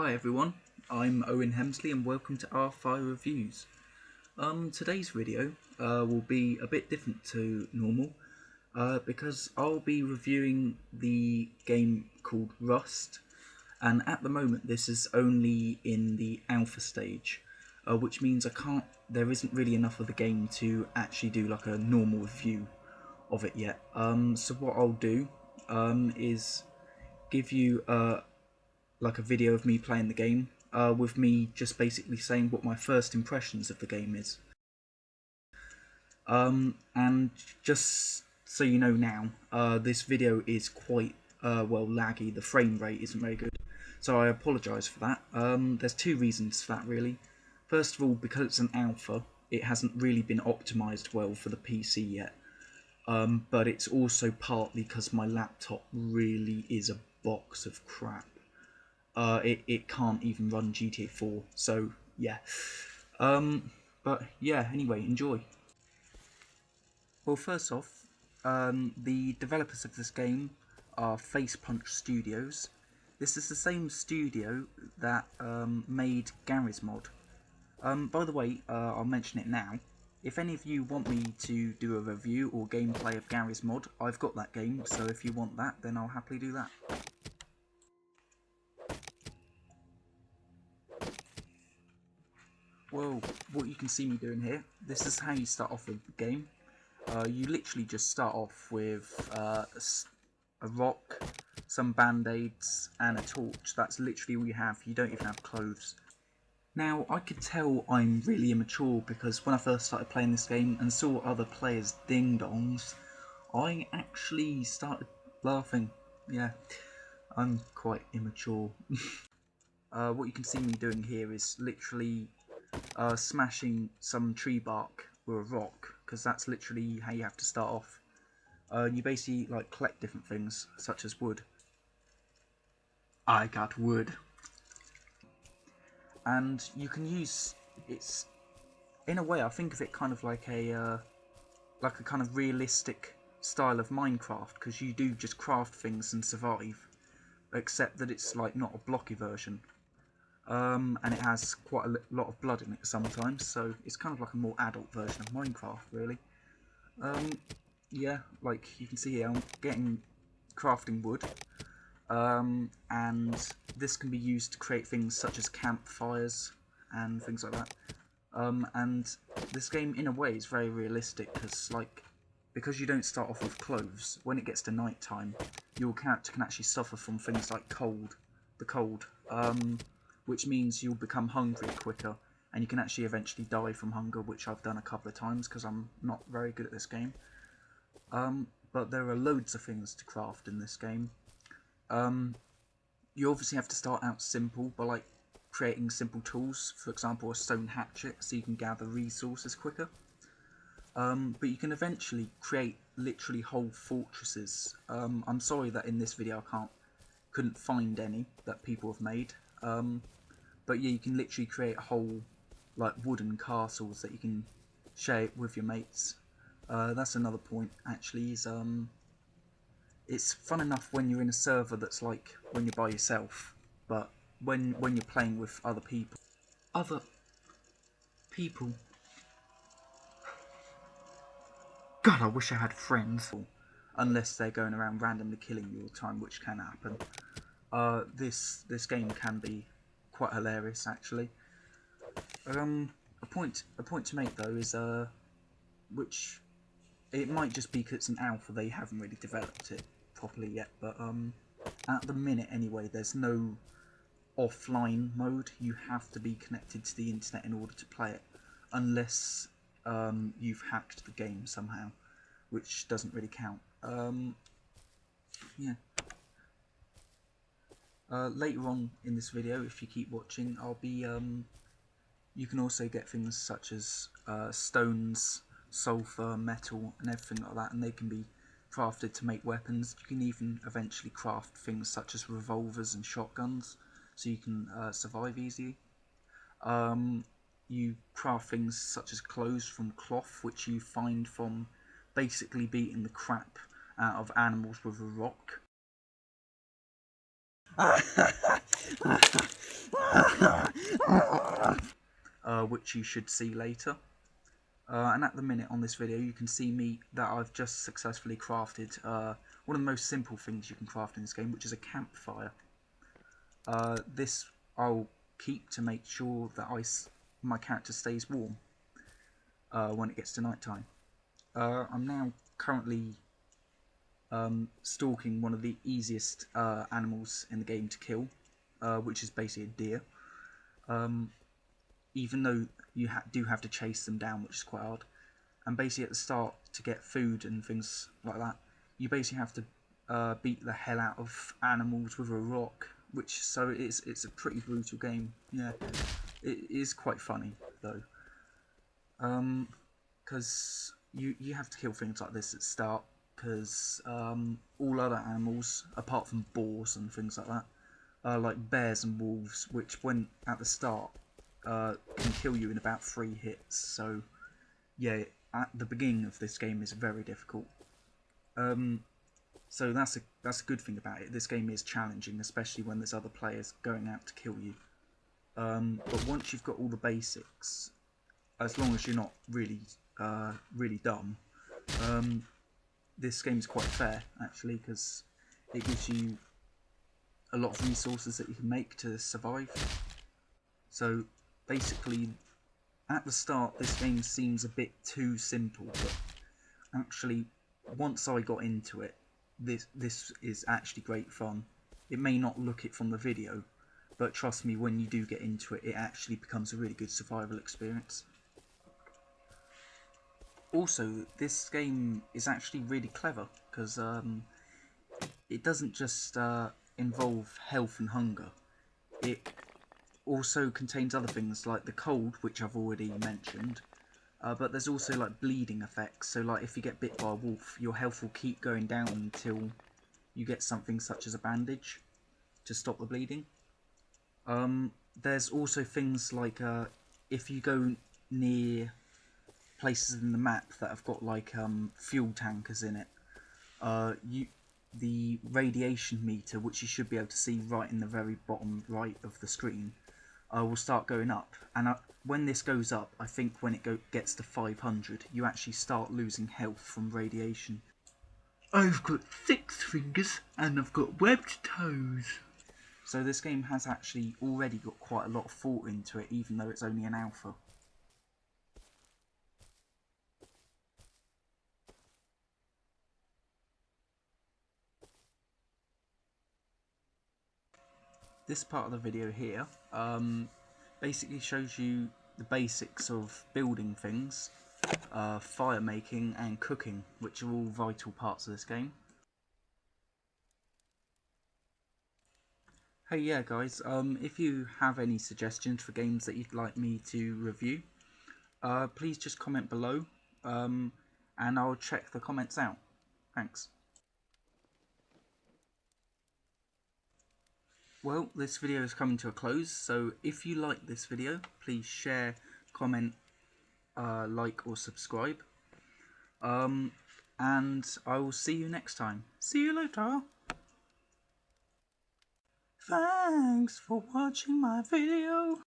Hi everyone, I'm Owen Hemsley and welcome to R5 Reviews. Today's video will be a bit different to normal because I'll be reviewing the game called Rust, and at the moment this is only in the alpha stage, which means there isn't really enough of the game to actually do like a normal review of it yet. So what I'll do is give you like a video of me playing the game, with me just basically saying what my first impressions of the game is. And just so you know now, this video is quite laggy. The frame rate isn't very good, so I apologise for that. There's two reasons for that really. First of all, because it's an alpha, it hasn't really been optimised well for the PC yet. But it's also partly because my laptop really is a box of crap. It can't even run GTA 4, so yeah. But yeah, anyway, enjoy. Well, first off, the developers of this game are Facepunch Studios. This is the same studio that made Garry's Mod. By the way, I'll mention it now. If any of you want me to do a review or gameplay of Garry's Mod, I've got that game, so if you want that, then I'll happily do that. Well, what you can see me doing here, this is how you start off with the game. You literally just start off with a rock, some band-aids and a torch. That's literally all you have. You don't even have clothes. Now, I could tell I'm really immature because when I first started playing this game and saw other players ding-dongs, I actually started laughing. Yeah, I'm quite immature. What you can see me doing here is literally smashing some tree bark with a rock, because that's literally how you have to start off. You basically like collect different things, such as wood. I got wood. And you can use it's in a way I think of it kind of like a kind of realistic style of Minecraft, because you do just craft things and survive, except that it's like not a blocky version. And it has quite a lot of blood in it sometimes, so it's kind of like a more adult version of Minecraft, really. Yeah, like you can see here, I'm getting crafting wood, and this can be used to create things such as campfires and things like that. And this game, in a way, is very realistic because you don't start off with clothes. When it gets to night time, your character can actually suffer from things like the cold, which means you'll become hungry quicker, and you can actually eventually die from hunger, which I've done a couple of times because I'm not very good at this game. But there are loads of things to craft in this game. You obviously have to start out simple by like creating simple tools, for example a stone hatchet, so you can gather resources quicker. But you can eventually create literally whole fortresses. I'm sorry that in this video I couldn't find any that people have made. But yeah, you can literally create whole like wooden castles that you can share with your mates. That's another point actually, is it's fun enough when you're in a server that's like when you're by yourself, but when you're playing with other people, God, I wish I had friends. Unless they're going around randomly killing you all the time, which can happen. This game can be quite hilarious actually. A point to make though is which it might just be because it's an alpha, they haven't really developed it properly yet, but at the minute anyway, there's no offline mode. You have to be connected to the internet in order to play it, unless you've hacked the game somehow, which doesn't really count. Yeah. Later on in this video, if you keep watching, I'll be you can also get things such as stones, sulfur, metal, and everything like that, and they can be crafted to make weapons. You can even eventually craft things such as revolvers and shotguns, so you can survive easily. You craft things such as clothes from cloth, which you find from basically beating the crap out of animals with a rock. which you should see later. And at the minute on this video you can see me that I've just successfully crafted one of the most simple things you can craft in this game, which is a campfire. This I'll keep to make sure that my character stays warm when it gets to night time. I'm now currently stalking one of the easiest animals in the game to kill, which is basically a deer. Even though you do have to chase them down, which is quite hard. And basically at the start, to get food and things like that, you basically have to beat the hell out of animals with a rock, so it's a pretty brutal game. Yeah, it is quite funny though, because you have to kill things like this at the start, because all other animals, apart from boars and things like that, like bears and wolves, which when at the start can kill you in about 3 hits. So yeah, at the beginning of this game is very difficult. So that's a good thing about it. This game is challenging, especially when there's other players going out to kill you. But once you've got all the basics, as long as you're not really dumb, this game is quite fair actually, because it gives you a lot of resources that you can make to survive. So basically, at the start this game seems a bit too simple, but actually once I got into it, this is actually great fun. It may not look it from the video, but trust me, when you do get into it, it actually becomes a really good survival experience. Also, this game is actually really clever, because it doesn't just involve health and hunger. It also contains other things like the cold, which I've already mentioned, but there's also like bleeding effects. So like if you get bit by a wolf, your health will keep going down until you get something such as a bandage to stop the bleeding. There's also things like if you go near places in the map that have got like fuel tankers in it, the radiation meter, which you should be able to see right in the very bottom right of the screen, will start going up. And when this goes up, I think when it gets to 500, you actually start losing health from radiation. I've got 6 fingers and I've got webbed toes. So this game has actually already got quite a lot of thought into it, even though it's only an alpha. This part of the video here basically shows you the basics of building things, fire making and cooking, which are all vital parts of this game. Hey yeah guys, if you have any suggestions for games that you'd like me to review, please just comment below, and I'll check the comments out. Thanks. Well, this video is coming to a close, so if you like this video, please share, comment, like or subscribe. And I will see you next time. See you later. Thanks for watching my video.